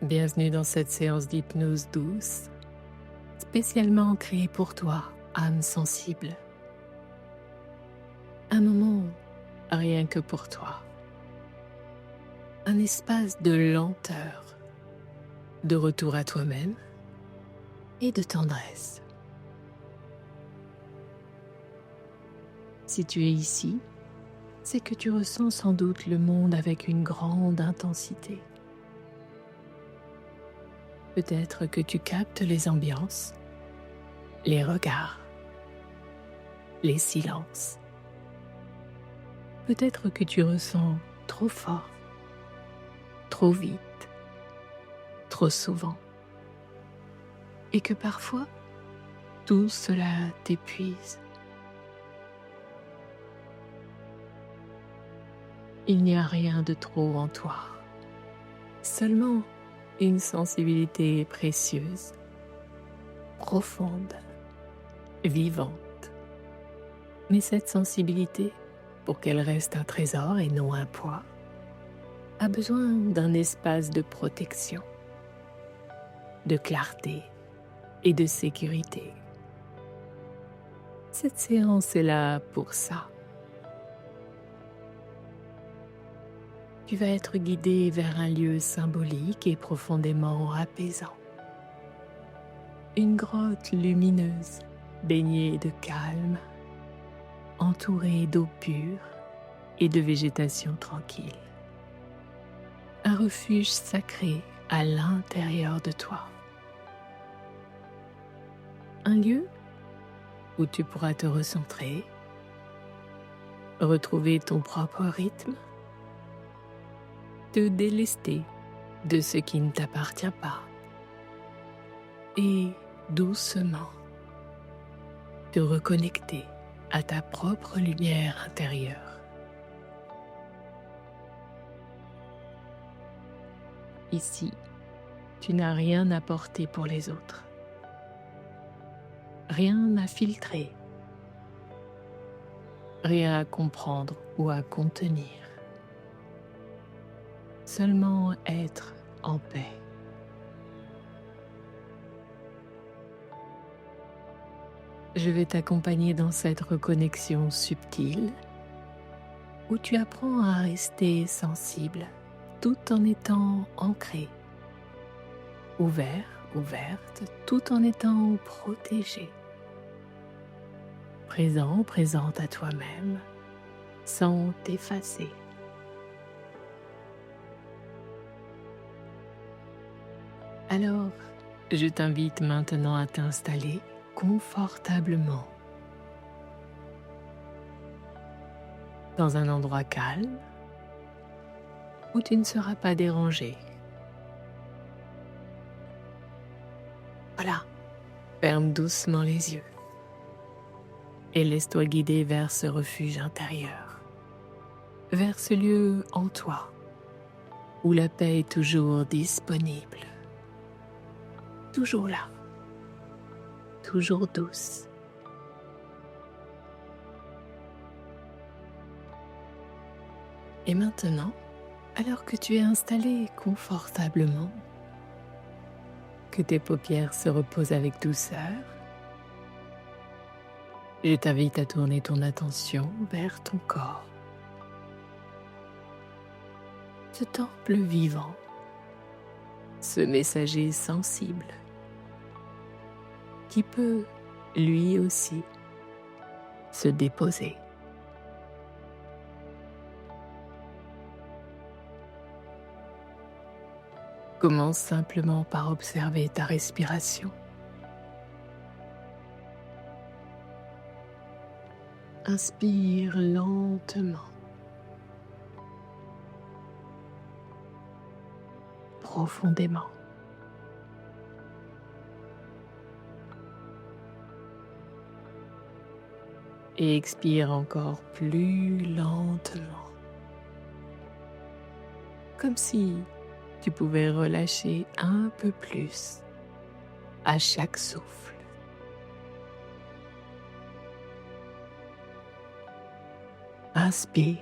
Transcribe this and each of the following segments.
Bienvenue dans cette séance d'hypnose douce, spécialement créée pour toi, âme sensible. Un moment rien que pour toi. Un espace de lenteur, de retour à toi-même et de tendresse. Si tu es ici, c'est que tu ressens sans doute le monde avec une grande intensité. Peut-être que tu captes les ambiances, les regards, les silences. Peut-être que tu ressens trop fort, trop vite, trop souvent. Et que parfois, tout cela t'épuise. Il n'y a rien de trop en toi, seulement une sensibilité précieuse, profonde, vivante. Mais cette sensibilité, pour qu'elle reste un trésor et non un poids, a besoin d'un espace de protection, de clarté et de sécurité. Cette séance est là pour ça. Tu vas être guidé vers un lieu symbolique et profondément apaisant. Une grotte lumineuse, baignée de calme, entourée d'eau pure et de végétation tranquille. Un refuge sacré à l'intérieur de toi. Un lieu où tu pourras te recentrer, retrouver ton propre rythme, te délester de ce qui ne t'appartient pas et doucement te reconnecter à ta propre lumière intérieure. Ici, tu n'as rien à porter pour les autres, rien à filtrer, rien à comprendre ou à contenir. Seulement être en paix. Je vais t'accompagner dans cette reconnexion subtile où tu apprends à rester sensible tout en étant ancré, ouvert, ouverte, tout en étant protégé, présent, présente à toi-même, sans t'effacer. Alors, je t'invite maintenant à t'installer confortablement dans un endroit calme où tu ne seras pas dérangé. Voilà, ferme doucement les yeux et laisse-toi guider vers ce refuge intérieur, vers ce lieu en toi où la paix est toujours disponible, toujours là, toujours douce. Et maintenant, alors que tu es installé confortablement, que tes paupières se reposent avec douceur, je t'invite à tourner ton attention vers ton corps. Ce temple vivant, ce messager sensible, qui peut, lui aussi, se déposer. Commence simplement par observer ta respiration. Inspire lentement, profondément. Et expire encore plus lentement. Comme si tu pouvais relâcher un peu plus à chaque souffle. Inspire.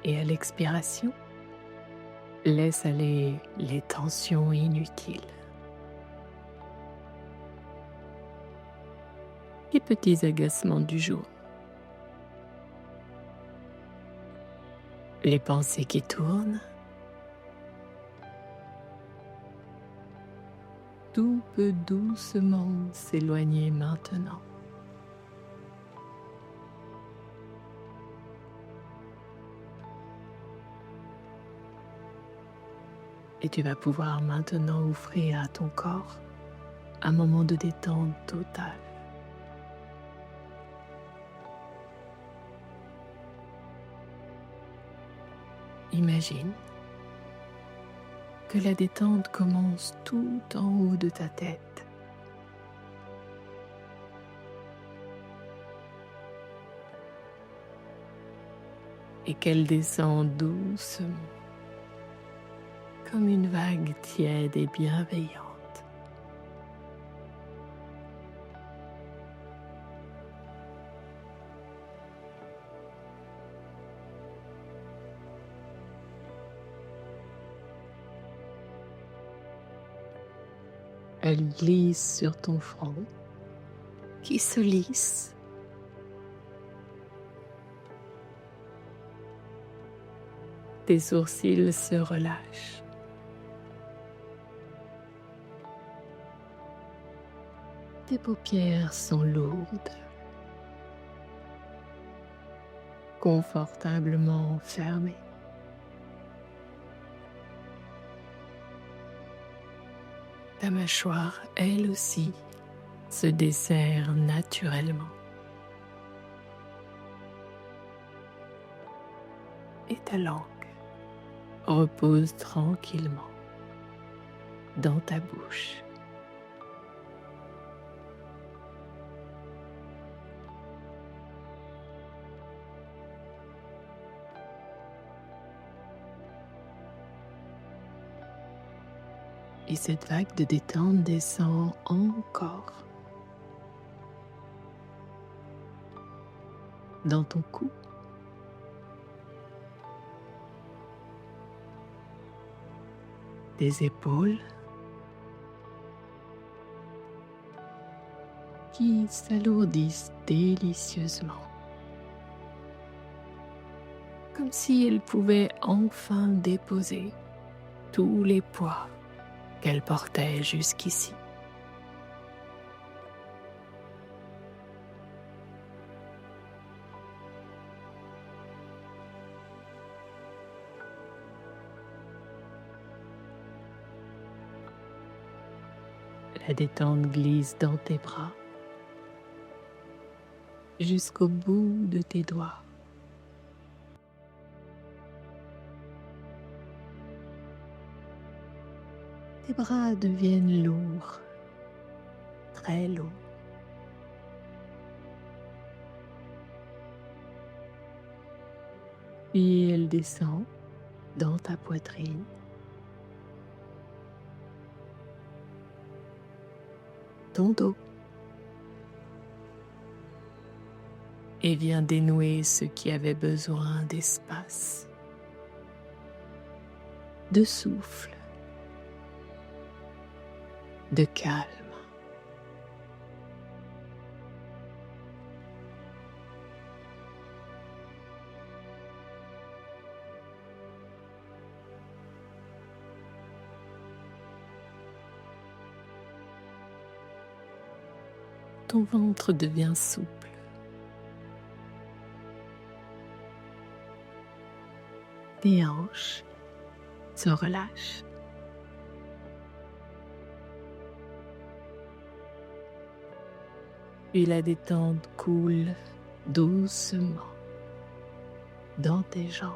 Et à l'expiration, laisse aller les tensions inutiles. Les petits agacements du jour. Les pensées qui tournent. Tout peut doucement s'éloigner maintenant. Et tu vas pouvoir maintenant offrir à ton corps un moment de détente totale. Imagine que la détente commence tout en haut de ta tête. Et qu'elle descend doucement, comme une vague tiède et bienveillante. Elle glisse sur ton front, qui se lisse. Tes sourcils se relâchent. Tes paupières sont lourdes, confortablement fermées. Ta mâchoire, elle aussi, se desserre naturellement. Et ta langue repose tranquillement dans ta bouche. Et cette vague de détente descend encore dans ton cou, tes épaules qui s'alourdissent délicieusement, comme si elles pouvaient enfin déposer tous les poids qu'elles portaient jusqu'ici. La détente glisse dans tes bras jusqu'au bout de tes doigts. Tes bras deviennent lourds, très lourds. Puis elle descend dans ta poitrine. Ton dos. Et vient dénouer ce qui avait besoin d'espace, de souffle, de calme. Ton ventre devient souple. Tes hanches se relâchent. Puis la détente coule doucement dans tes jambes.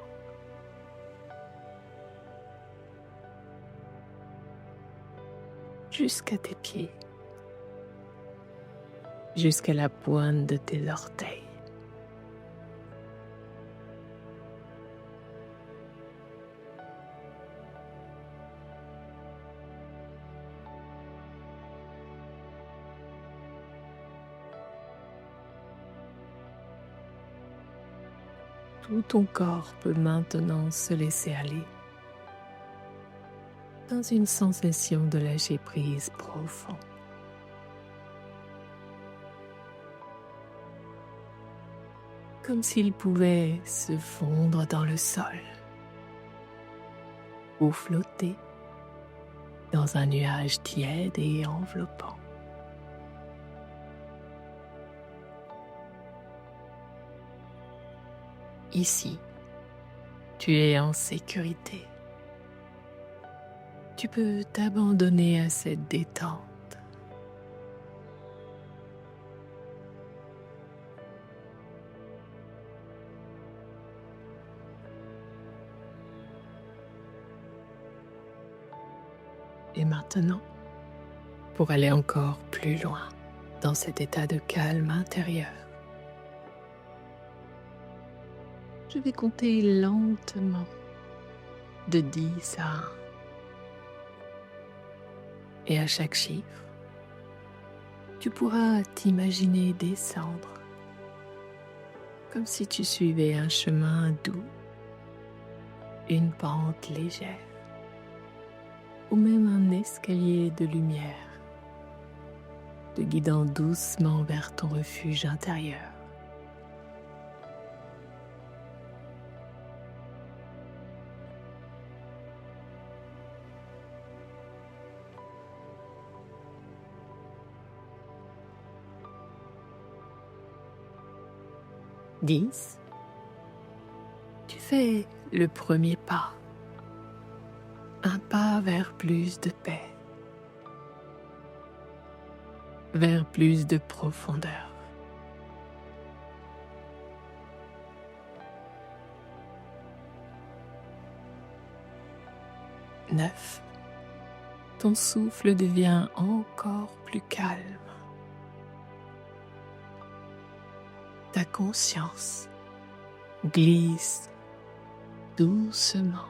Jusqu'à tes pieds, jusqu'à la pointe de tes orteils. Tout ton corps peut maintenant se laisser aller dans une sensation de lâcher prise profonde. Comme s'il pouvait se fondre dans le sol ou flotter dans un nuage tiède et enveloppant. Ici, tu es en sécurité. Tu peux t'abandonner à cette détente. Et maintenant, pour aller encore plus loin dans cet état de calme intérieur, je vais compter lentement de 10 à 1. Et à chaque chiffre, tu pourras t'imaginer descendre comme si tu suivais un chemin doux, une pente légère ou même un escalier de lumière, te guidant doucement vers ton refuge intérieur. Dix, tu fais le premier pas, un pas vers plus de paix, vers plus de profondeur. 9, ton souffle devient encore plus calme. Ta conscience glisse doucement.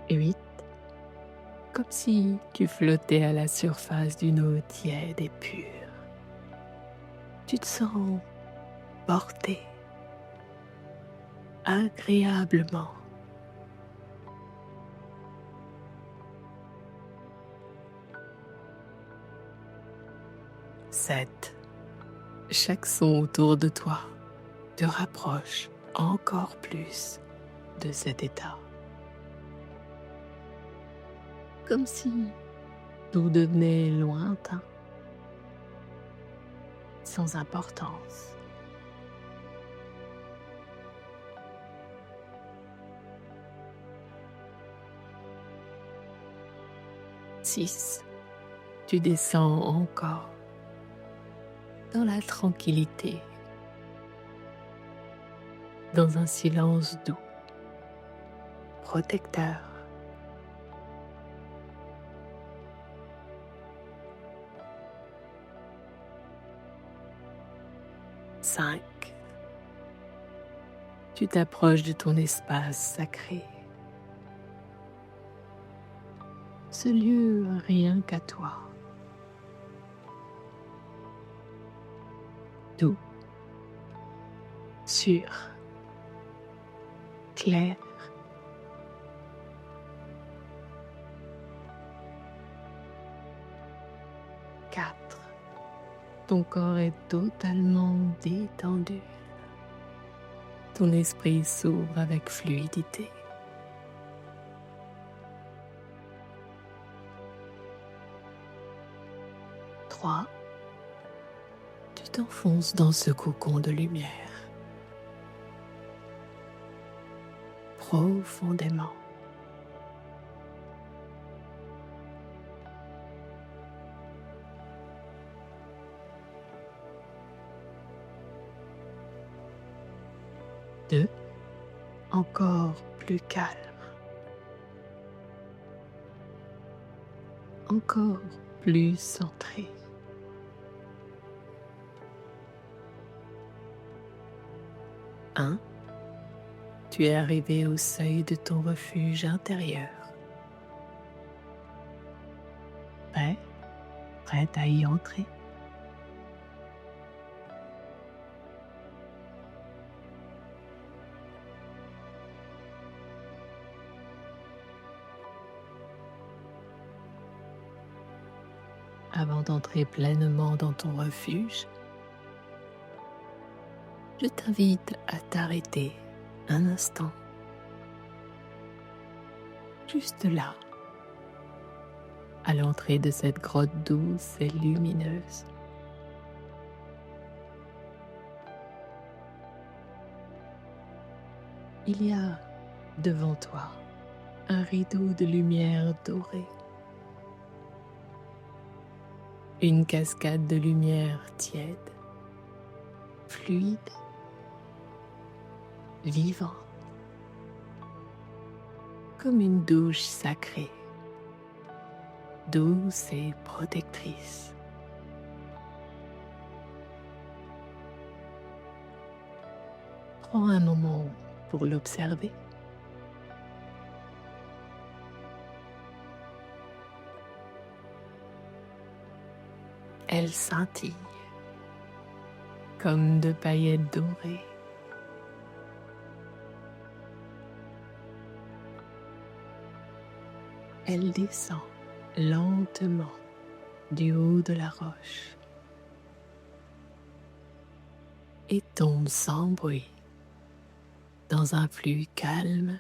8, comme si tu flottais à la surface d'une eau tiède et pure. Tu te sens porté agréablement. 7, chaque son autour de toi te rapproche encore plus de cet état. Comme si tout devenait lointain, sans importance. 6, tu descends encore dans la tranquillité, dans un silence doux, protecteur. 5, tu t'approches de ton espace sacré, ce lieu rien qu'à toi, doux, sûr, clair. 4, ton corps est totalement détendu. Ton esprit s'ouvre avec fluidité. 3, tu t'enfonces dans ce cocon de lumière, profondément. 2, encore plus calme, encore plus centré. 1, tu es arrivé au seuil de ton refuge intérieur. prêt, prête à y entrer. Avant d'entrer pleinement dans ton refuge, je t'invite à t'arrêter un instant, juste là, à l'entrée de cette grotte douce et lumineuse. Il y a devant toi un rideau de lumière dorée, une cascade de lumière tiède, fluide, vivante, comme une douche sacrée, douce et protectrice. Prends un moment pour l'observer. Elle scintille comme de paillettes dorées. Elle descend lentement du haut de la roche et tombe sans bruit dans un flux calme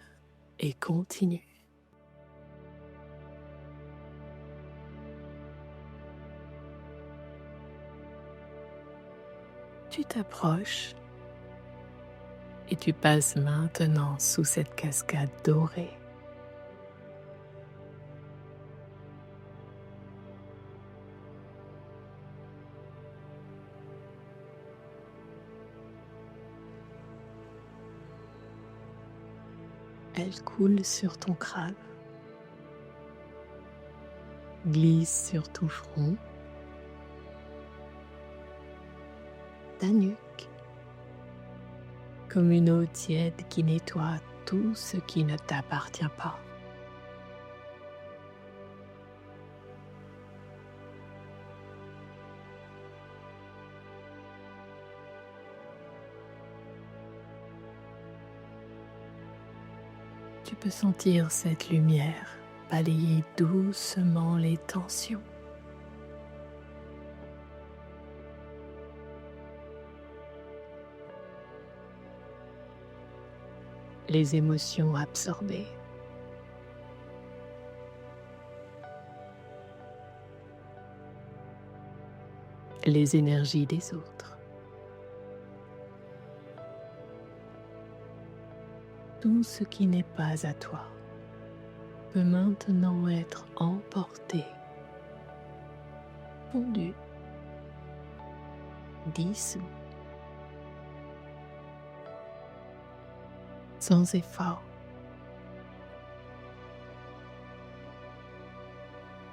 et continu. Tu t'approches et tu passes maintenant sous cette cascade dorée. Elle coule sur ton crâne, glisse sur ton front, ta nuque, comme une eau tiède qui nettoie tout ce qui ne t'appartient pas. Tu peux sentir cette lumière balayer doucement les tensions. Les émotions absorbées. Les énergies des autres. Tout ce qui n'est pas à toi peut maintenant être emporté, fondu, dissous, sans effort,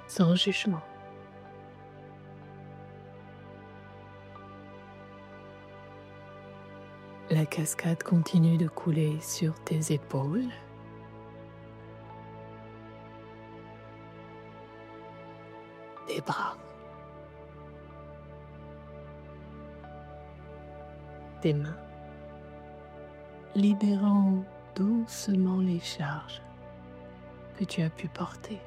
sans jugement. La cascade continue de couler sur tes épaules, tes bras, tes mains, libérant doucement les charges que tu as pu porter.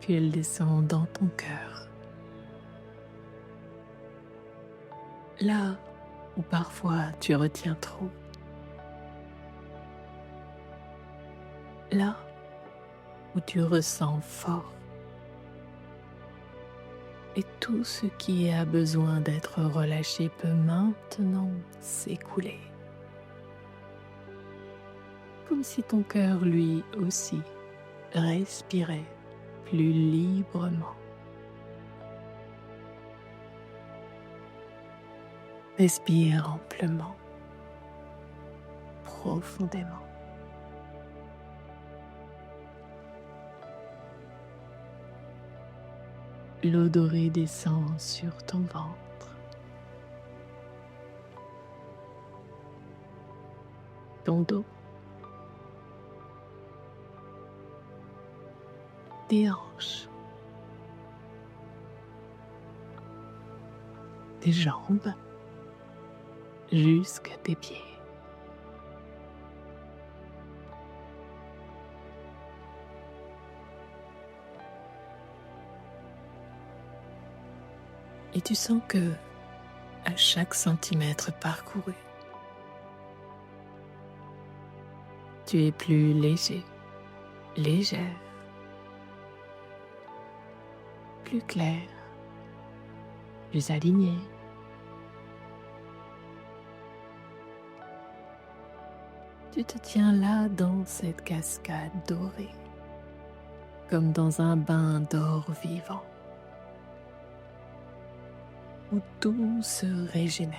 Puis elle descend dans ton cœur. Là où parfois tu retiens trop. Là où tu ressens fort. Et tout ce qui a besoin d'être relâché peut maintenant s'écouler. Comme si ton cœur lui aussi respirait plus librement. Respire amplement, profondément. L'eau dorée descend sur ton ventre, ton dos, tes hanches, tes jambes, jusqu'à tes pieds. Et tu sens que, à chaque centimètre parcouru, tu es plus léger, légère, plus clair, plus aligné. Tu te tiens là dans cette cascade dorée, comme dans un bain d'or vivant, où tout se régénère.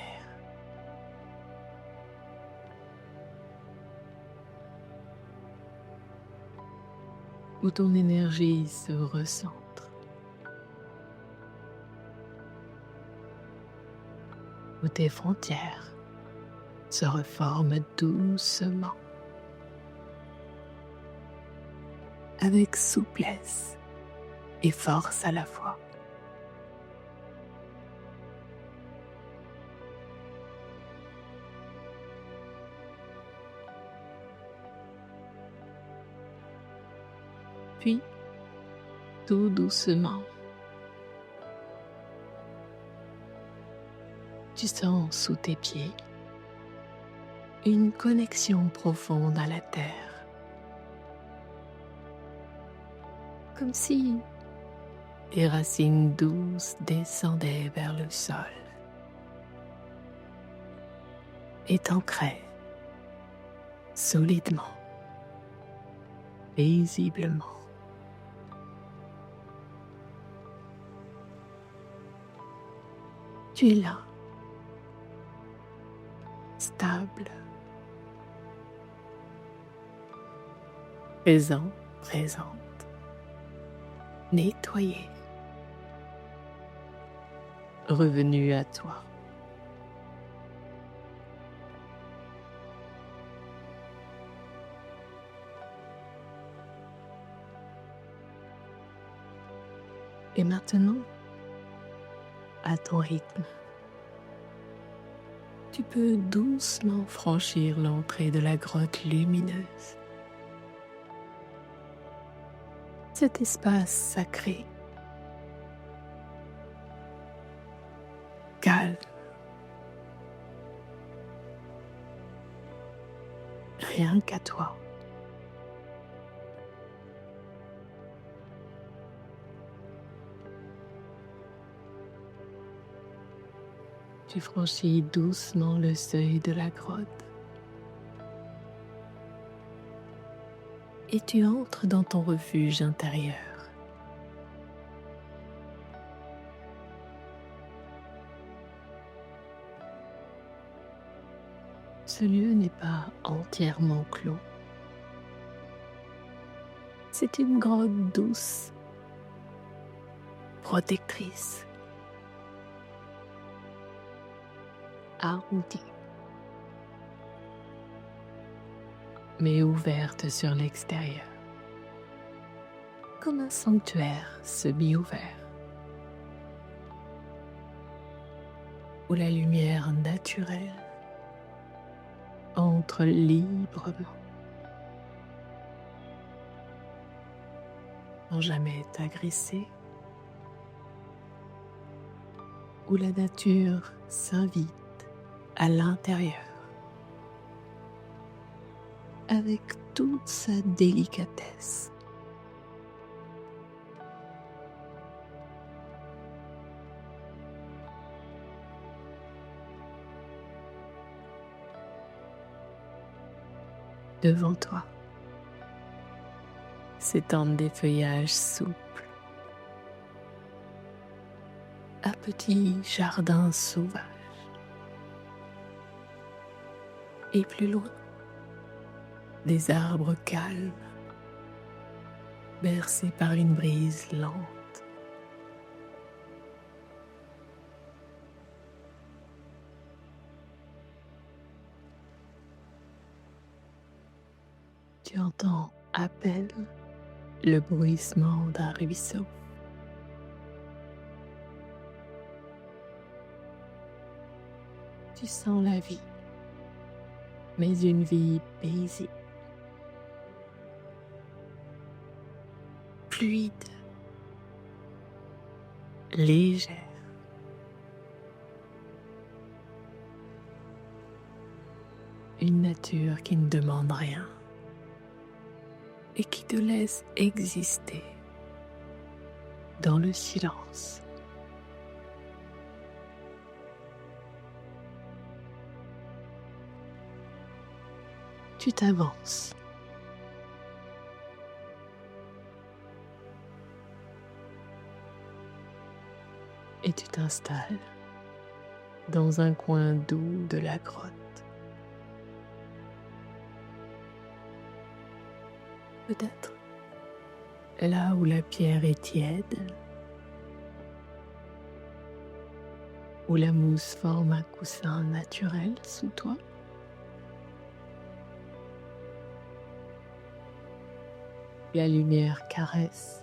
Où ton énergie se recentre, où tes frontières se reforment doucement, avec souplesse et force à la fois. Puis, tout doucement, tu sens sous tes pieds une connexion profonde à la terre, comme si les racines douces descendaient vers le sol et t'ancraient solidement, paisiblement. Tu es là, stable, présent, présente, nettoyé, revenu à toi. Et maintenant, à ton rythme, tu peux doucement franchir l'entrée de la grotte lumineuse. Cet espace sacré, calme, rien qu'à toi. Tu franchis doucement le seuil de la grotte et tu entres dans ton refuge intérieur. Ce lieu n'est pas entièrement clos. C'est une grotte douce, protectrice, arrondie, mais ouverte sur l'extérieur, comme un sanctuaire semi-ouvert, où la lumière naturelle entre librement, sans jamais t'agresser, où la nature s'invite à l'intérieur avec toute sa délicatesse. Devant toi s'étendent des feuillages souples, un petit jardin sauvage. Et plus loin, des arbres calmes, bercés par une brise lente, Tu entends à peine le bruissement d'un ruisseau. Tu sens la vie, mais une vie paisible, fluide, légère. Une nature qui ne demande rien et qui te laisse exister dans le silence. Tu t'avances. Et tu t'installes dans un coin doux de la grotte. Peut-être là où la pierre est tiède, où la mousse forme un coussin naturel sous toi. La lumière caresse.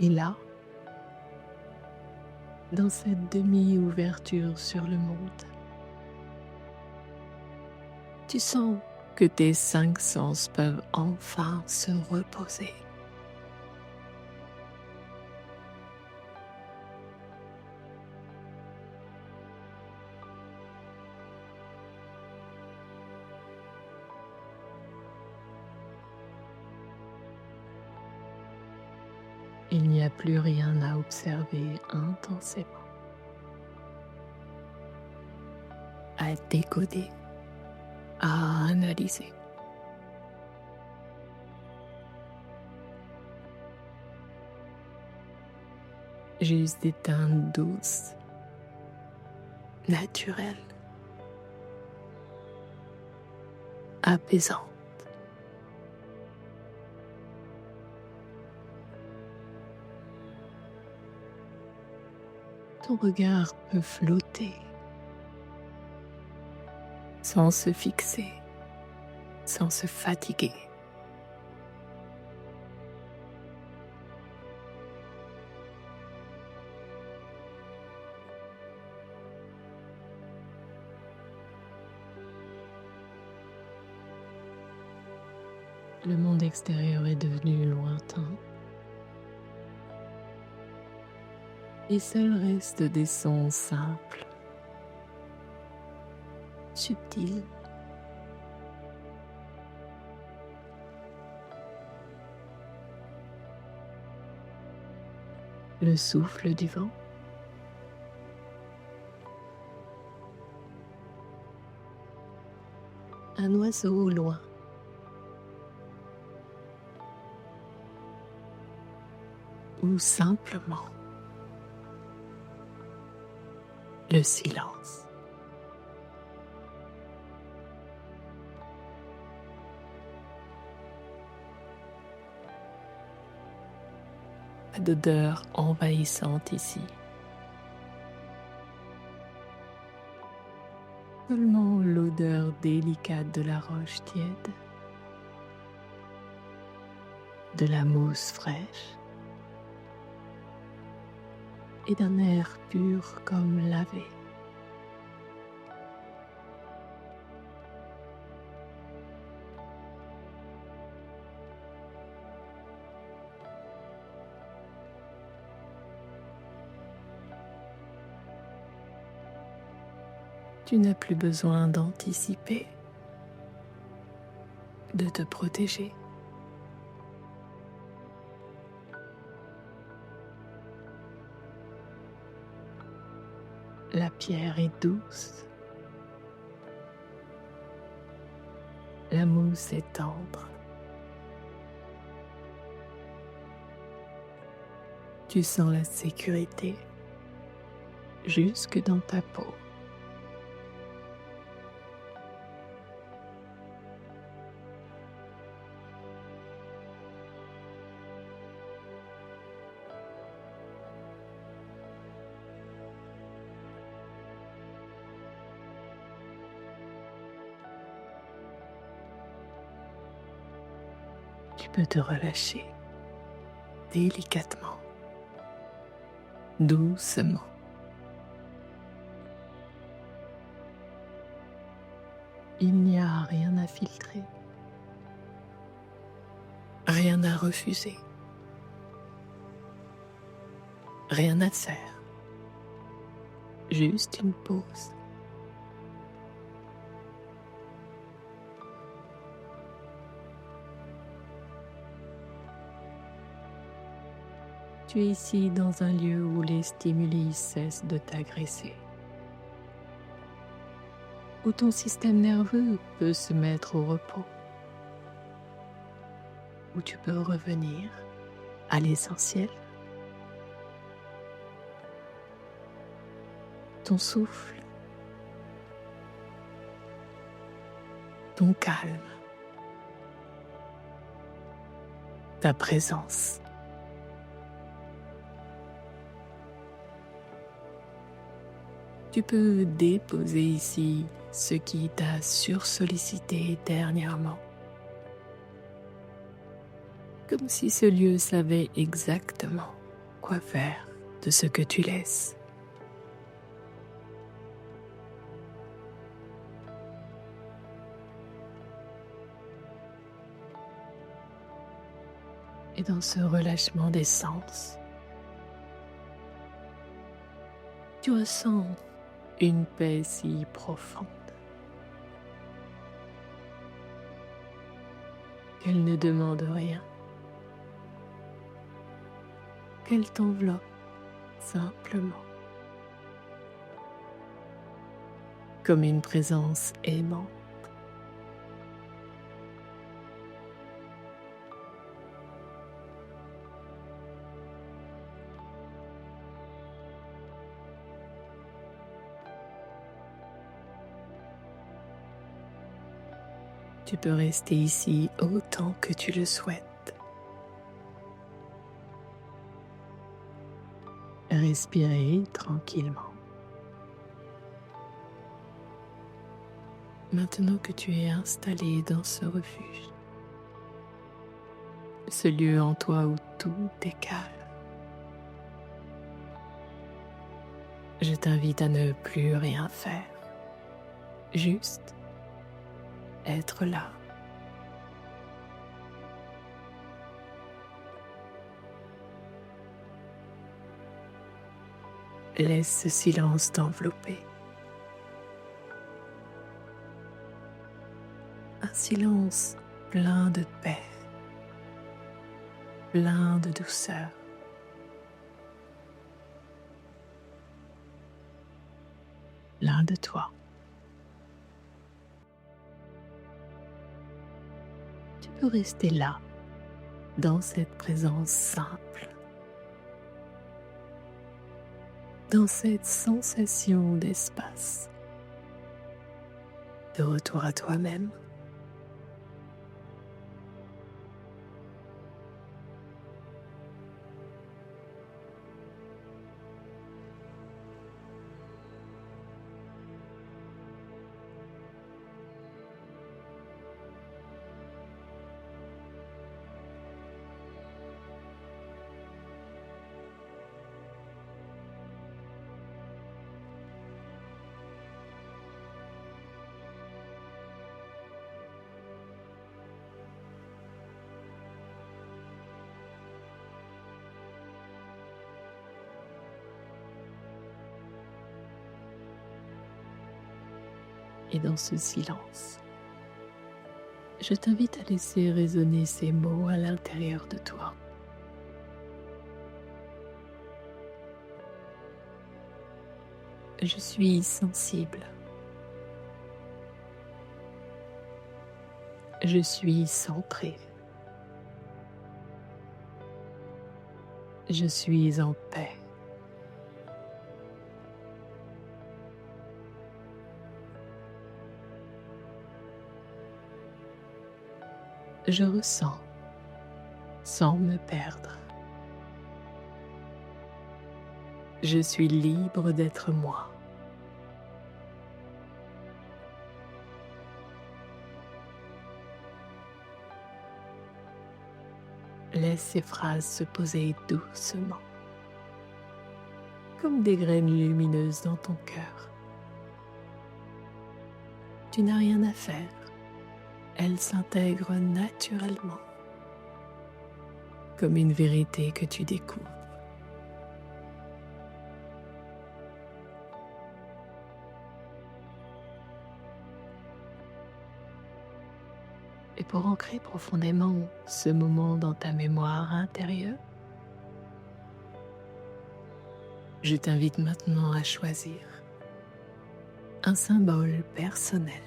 Et là, dans cette demi-ouverture sur le monde, tu sens que tes 5 sens peuvent enfin se reposer. Il n'y a plus rien à observer intensément, à décoder, à analyser. Juste des teintes douces, naturelles, apaisantes. Ton regard peut flotter sans se fixer, sans se fatiguer. Le monde extérieur est devenu lointain et seuls restent des sons simples, subtils, le souffle du vent, un oiseau au loin, ou simplement le silence. Pas d'odeur envahissante ici. Seulement l'odeur délicate de la roche tiède, de la mousse fraîche et d'un air pur comme lavé. Tu n'as plus besoin d'anticiper, de te protéger. La pierre est douce, la mousse est tendre. Tu sens la sécurité jusque dans ta peau. Tu peux te relâcher délicatement, doucement. Il n'y a rien à filtrer, rien à refuser, rien à faire, juste une pause. Tu es ici dans un lieu où les stimuli cessent de t'agresser, où ton système nerveux peut se mettre au repos, où tu peux revenir à l'essentiel, ton souffle, ton calme, ta présence. Tu peux déposer ici ce qui t'a sursollicité dernièrement, comme si ce lieu savait exactement quoi faire de ce que tu laisses. Et dans ce relâchement des sens, tu ressens une paix si profonde qu'elle ne demande rien, qu'elle t'enveloppe simplement, comme une présence aimante. Tu peux rester ici autant que tu le souhaites. Respirer tranquillement. Maintenant que tu es installé dans ce refuge, ce lieu en toi où tout est calme, je t'invite à ne plus rien faire, juste être là. Laisse ce silence t'envelopper. Un silence plein de paix, plein de douceur. Plein de toi. Tu peux rester là, dans cette présence simple, dans cette sensation d'espace, de retour à toi-même. Et dans ce silence, je t'invite à laisser résonner ces mots à l'intérieur de toi. Je suis sensible. Je suis centré. Je suis en paix. Je ressens sans me perdre. Je suis libre d'être moi. Laisse ces phrases se poser doucement, comme des graines lumineuses dans ton cœur. Tu n'as rien à faire, elles s'intègrent naturellement, comme une vérité que tu découvres. Et pour ancrer profondément ce moment dans ta mémoire intérieure, je t'invite maintenant à choisir un symbole personnel,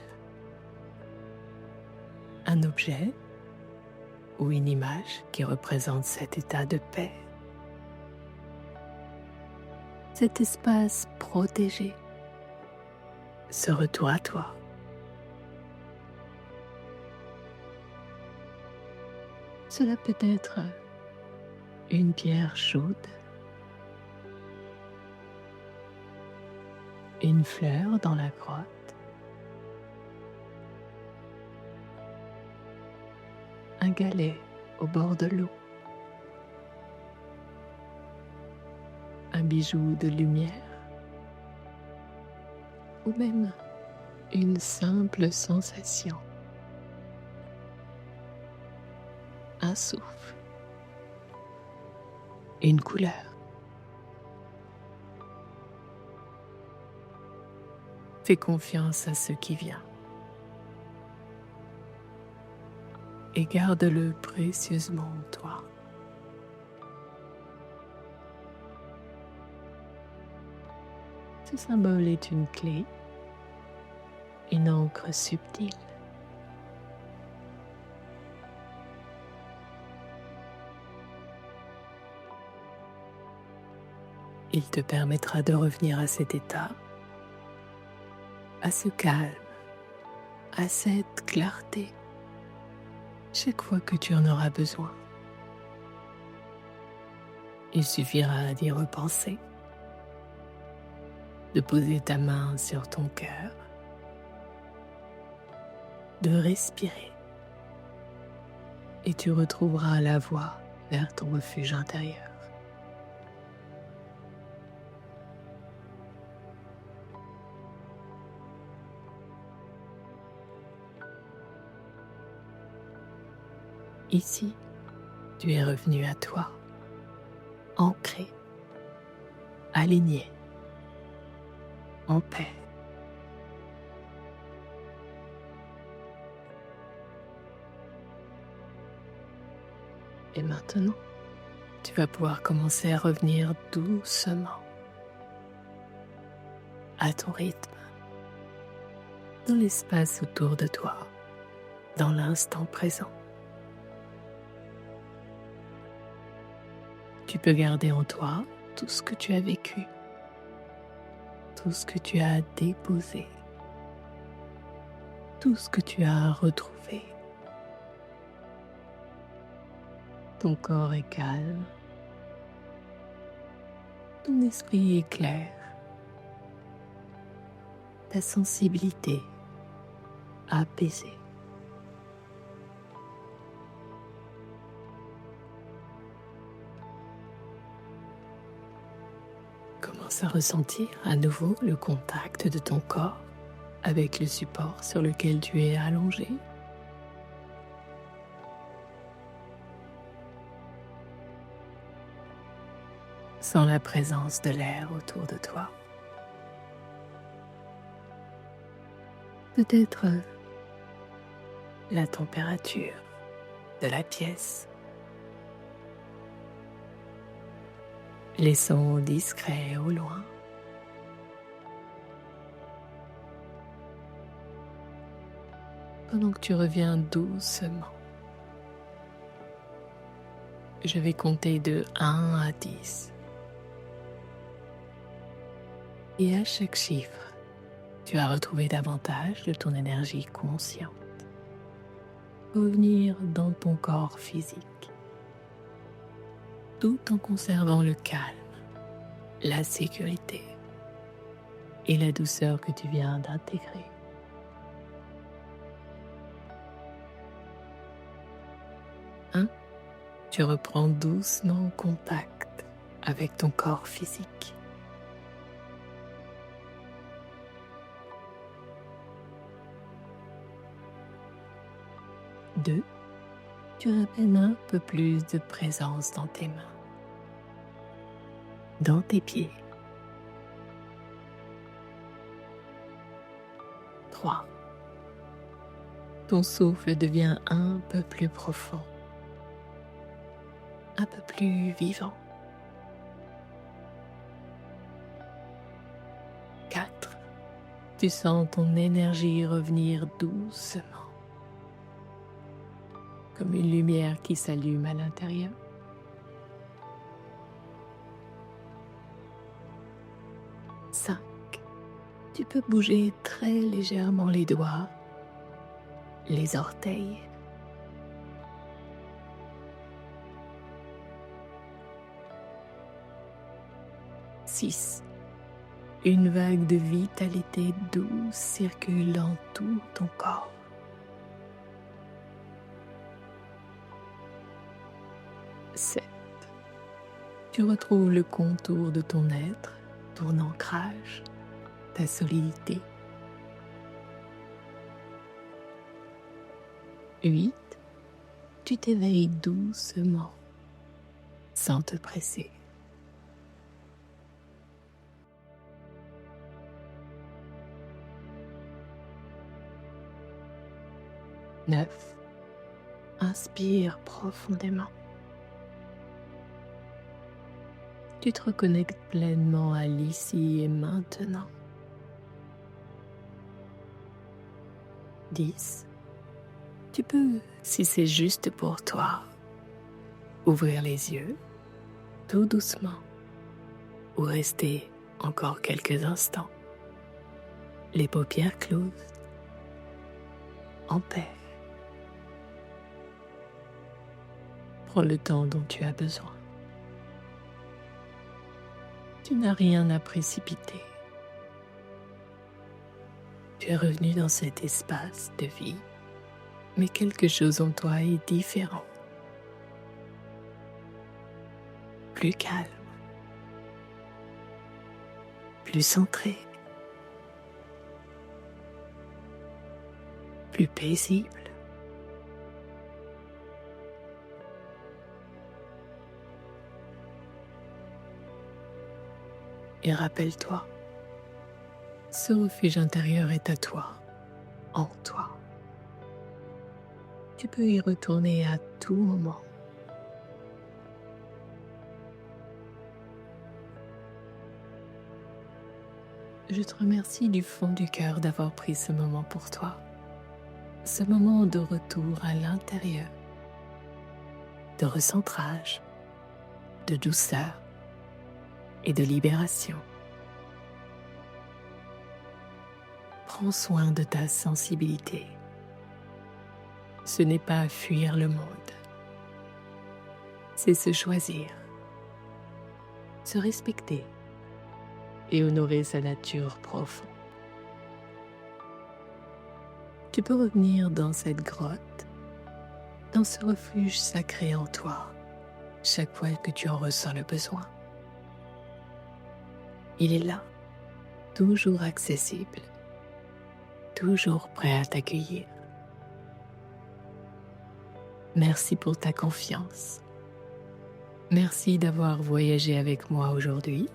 un objet ou une image qui représente cet état de paix, cet espace protégé, ce retour à toi. Cela peut être une pierre chaude, une fleur dans la grotte, un galet au bord de l'eau, un bijou de lumière, ou même une simple sensation, un souffle, une couleur. Fais confiance à ce qui vient et garde-le précieusement en toi. Ce symbole est une clé, une encre subtile. Il te permettra de revenir à cet état, à ce calme, à cette clarté, chaque fois que tu en auras besoin. Il suffira d'y repenser, de poser ta main sur ton cœur, de respirer, et tu retrouveras la voie vers ton refuge intérieur. Ici, tu es revenu à toi, ancré, aligné, en paix. Et maintenant, tu vas pouvoir commencer à revenir doucement, à ton rythme, dans l'espace autour de toi, dans l'instant présent. Tu peux garder en toi tout ce que tu as vécu, tout ce que tu as déposé, tout ce que tu as retrouvé. Ton corps est calme, ton esprit est clair, ta sensibilité apaisée. Commence à ressentir à nouveau le contact de ton corps avec le support sur lequel tu es allongé. Sens la présence de l'air autour de toi. Peut-être la température de la pièce. Les sons discrets au loin. Pendant que tu reviens doucement, je vais compter de 1 à 10. Et à chaque chiffre, tu vas retrouver davantage de ton énergie consciente. Revenir dans ton corps physique, tout en conservant le calme, la sécurité et la douceur que tu viens d'intégrer. 1, tu reprends doucement contact avec ton corps physique. 2. Tu ramènes un peu plus de présence dans tes mains, dans tes pieds. 3. Ton souffle devient un peu plus profond, un peu plus vivant. 4. Tu sens ton énergie revenir doucement, comme une lumière qui s'allume à l'intérieur. 5. Tu peux bouger très légèrement les doigts, les orteils. 6. Une vague de vitalité douce circule dans tout ton corps. 7. Tu retrouves le contour de ton être, ton ancrage, ta solidité. 8. Tu t'éveilles doucement, sans te presser. 9. Inspire profondément. Tu te reconnectes pleinement à l'ici et maintenant. 10. Tu peux, si c'est juste pour toi, ouvrir les yeux tout doucement ou rester encore quelques instants, les paupières closes, en paix. Prends le temps dont tu as besoin. Tu n'as rien à précipiter. Tu es revenu dans cet espace de vie, mais quelque chose en toi est différent, plus calme, plus centré, plus paisible. Et rappelle-toi, ce refuge intérieur est à toi, en toi. Tu peux y retourner à tout moment. Je te remercie du fond du cœur d'avoir pris ce moment pour toi, ce moment de retour à l'intérieur, de recentrage, de douceur et de libération. Prends soin de ta sensibilité. Ce n'est pas fuir le monde, c'est se choisir, se respecter et honorer sa nature profonde. Tu peux revenir dans cette grotte, dans ce refuge sacré en toi, chaque fois que tu en ressens le besoin. Il est là, toujours accessible, toujours prêt à t'accueillir. Merci pour ta confiance. Merci d'avoir voyagé avec moi aujourd'hui.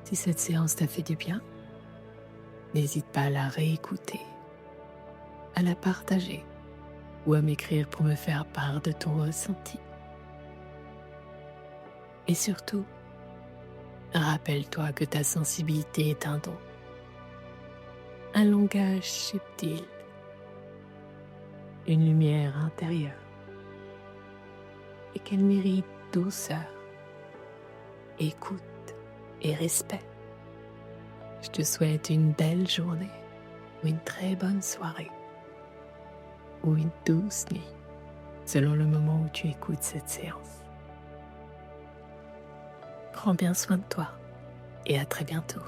Si cette séance t'a fait du bien, n'hésite pas à la réécouter, à la partager ou à m'écrire pour me faire part de ton ressenti. Et surtout, rappelle-toi que ta sensibilité est un don, un langage subtil, une lumière intérieure, et qu'elle mérite douceur, écoute et respect. Je te souhaite une belle journée, ou une très bonne soirée, ou une douce nuit, selon le moment où tu écoutes cette séance. Prends bien soin de toi et à très bientôt.